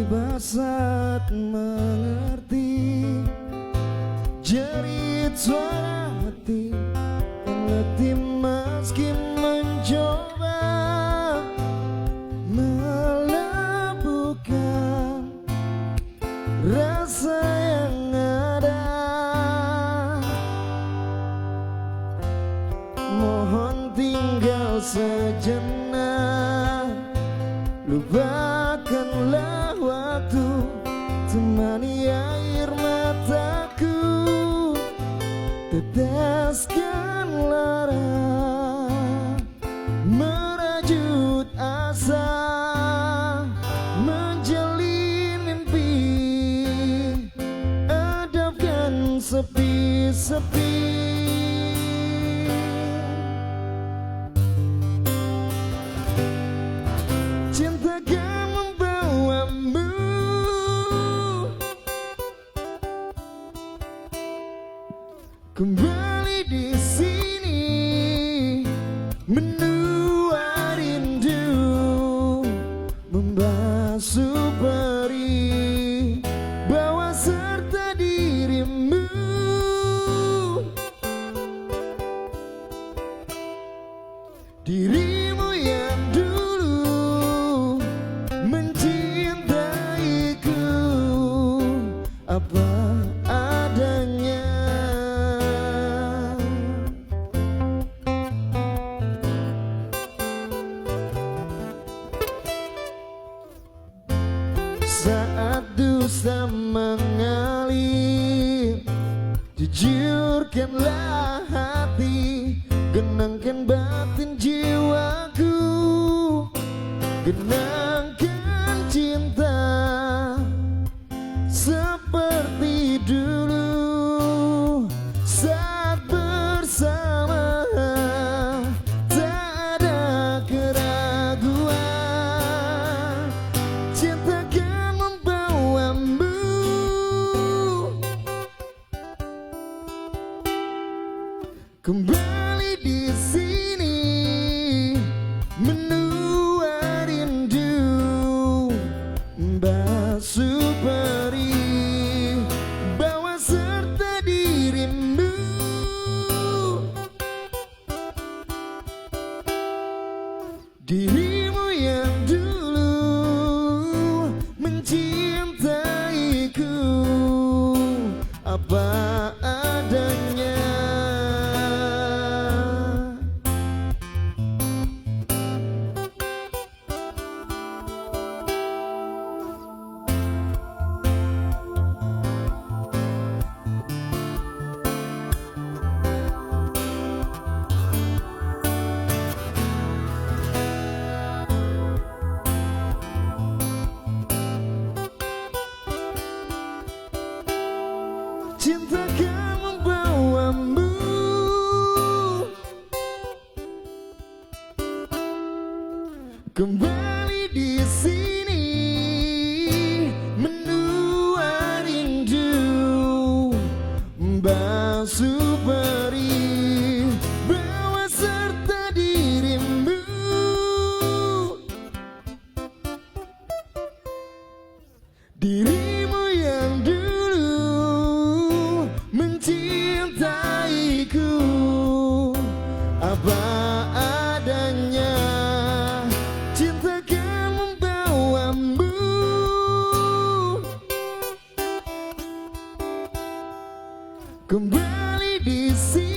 tiba saat mengerti jerit suara hati yang letih meski mencoba melabuhkan rasa yang ada. Mohon tinggal sejenak, lupakanlah waktu, temani air mataku, teteskan lara, merajut asa, menjalin mimpi, hadapkan sepi-sepi. Cinta kan membawamu kembali di sini, menua rindu, membasuh perih, bawa serta dirimu. Dirimu yang dulu mencintaiku apa adanya. Saat dusta mengalir, jujurkanlah hati, genangkan batin jiwaku, genangkan cinta seperti dulu saat bersama. Tak ada keraguan, cinta kan membawamu kembali di sini, menua rindu, membasuh perih, bawa serta dirimu. Dirimu yang dulu mencintaiku apa adanya. Cinta kan membawamu kembali di sini, menua rindu, membasuh perih, bawa serta dirimu. Dirimu yang dulu mencintaiku apa adanya. Cinta kan membawamu kembali di sini.